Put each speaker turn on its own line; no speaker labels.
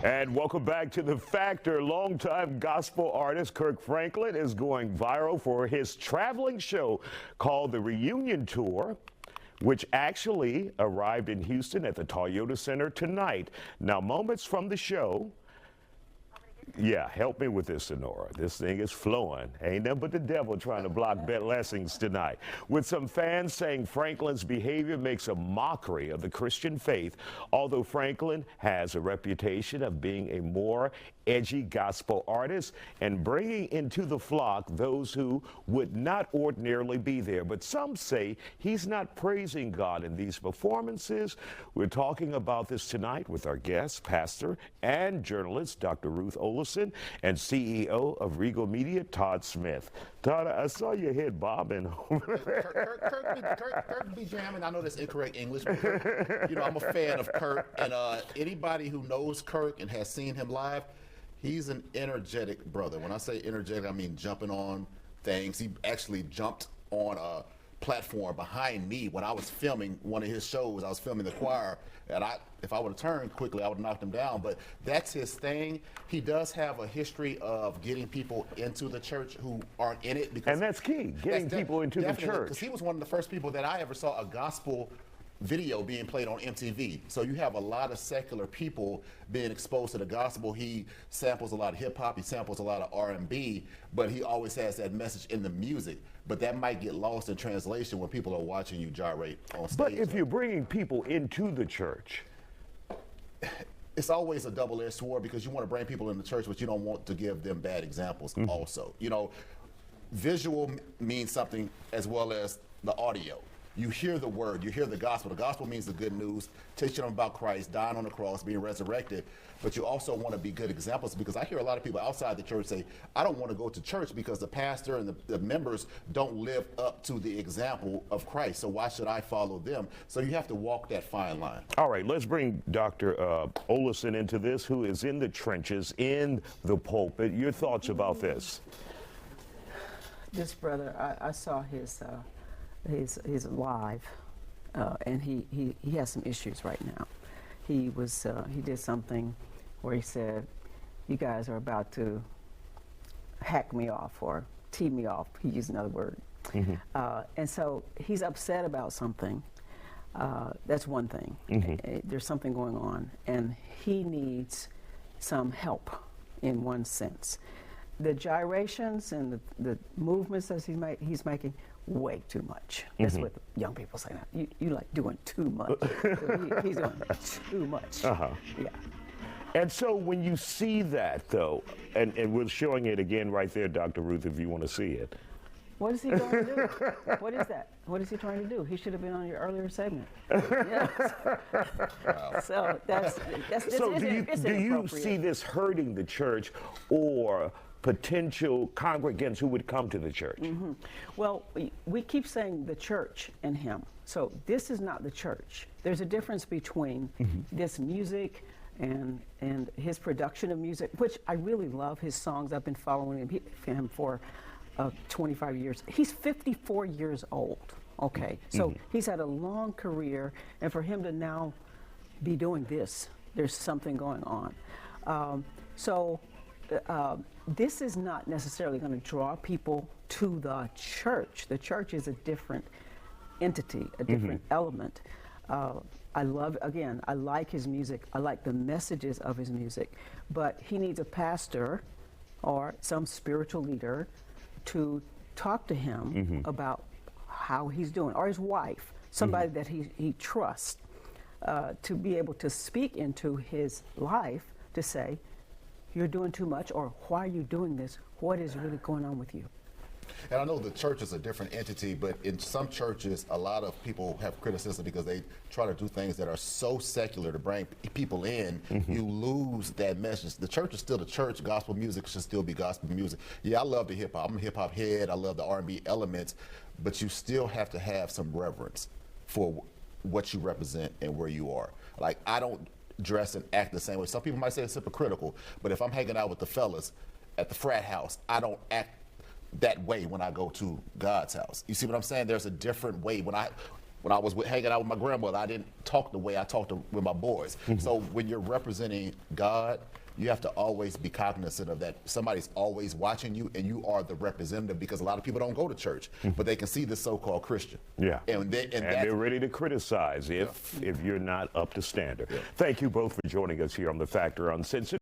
And welcome back to The Factor. Longtime gospel artist Kirk Franklin is going viral for his traveling show called The Reunion Tour, which actually arrived in Houston at the Toyota Center tonight. Now, moments from the show. Yeah, help me with this, Sonora. This thing is flowing. Ain't nothing but the devil trying to block blessings tonight. With some fans saying Franklin's behavior makes a mockery of the Christian faith, although Franklin has a reputation of being a more edgy gospel artist and bringing into the flock those who would not ordinarily be there. But some say he's not praising God in these performances. We're talking about this tonight with our guest, pastor and journalist, Dr. Ruth Olson, and CEO of Regal Media, Todd Smith. Todd, I saw your head bobbing.
Kirk be jamming. I know that's incorrect English, but Kirk, I'm a fan of Kirk, and anybody who knows Kirk and has seen him live, he's an energetic brother. When I say energetic, I mean jumping on things. He actually jumped on a platform behind me when I was filming one of his shows. I was filming the choir, and if I would have turned quickly, I would have knocked him down. But that's his thing. He does have a history of getting people into the church who aren't in it.
And that's key, getting people into the church.
Because he was one of the first people that I ever saw a gospel video being played on MTV. So you have a lot of secular people being exposed to the gospel. He samples a lot of hip hop, he samples a lot of R&B, but he always has that message in the music. But that might get lost in translation when people are watching you gyrate on stage.
But if you're bringing people into the church,
it's always a double-edged sword, because you want to bring people in the church, but you don't want to give them bad examples also. Visual means something as well as the audio. You hear the word, you hear the gospel. The gospel means the good news, teaching them about Christ, dying on the cross, being resurrected. But you also want to be good examples, because I hear a lot of people outside the church say, I don't want to go to church because the pastor and the members don't live up to the example of Christ. So why should I follow them? So you have to walk that fine line.
All right, let's bring Dr. Olson into this, who is in the trenches, in the pulpit. Your thoughts about this?
This brother, I saw his live, and he has some issues right now. He did something where he said, "You guys are about to hack me off or tee me off." He used another word, and so he's upset about something. That's one thing. There's something going on, and he needs some help in one sense. The gyrations and the movements that he's making, way too much. That's what young people say now. You like doing too much. So he's doing too much. Yeah.
And so when you see that, though, and we're showing it again right there, Dr. Ruth, if you want to see it.
What is he going to do? What is that? What is he trying to do? He should have been on your earlier segment. Yes. Wow. So
do you see this hurting the church or potential congregants who would come to the church?
Well, we keep saying the church and him. So this is not the church. There's a difference between this music and his production of music, which I really love his songs. I've been following him for 25 years. He's 54 years old. Okay, so he's had a long career, and for him to now be doing this, there's something going on. This is not necessarily going to draw people to the church. The church is a different entity, a different element. I like his music. I like the messages of his music, but he needs a pastor or some spiritual leader to talk to him about how he's doing, or his wife, somebody that he trusts, to be able to speak into his life to say, you're doing too much, or why are you doing this? What is really going on with you?
And I know the church is a different entity, but in some churches, a lot of people have criticism because they try to do things that are so secular to bring people in, you lose that message. The church is still the church. Gospel music should still be gospel music. Yeah, I love the hip hop. I'm a hip hop head. I love the R&B elements, but you still have to have some reverence for what you represent and where you are. Like, I don't dress and act the same way. Some people might say it's hypocritical, but if I'm hanging out with the fellas at the frat house, I don't act that way when I go to God's house. You see what I'm saying? There's a different way. when I was hanging out with my grandmother, I didn't talk the way I talked with my boys. So when you're representing God, you have to always be cognizant of that. Somebody's always watching you, and you are the representative, because a lot of people don't go to church, but they can see this so-called Christian.
Yeah.
And
they're ready to criticize if you're not up to standard. Thank you both for joining us here on The Factor Uncensored.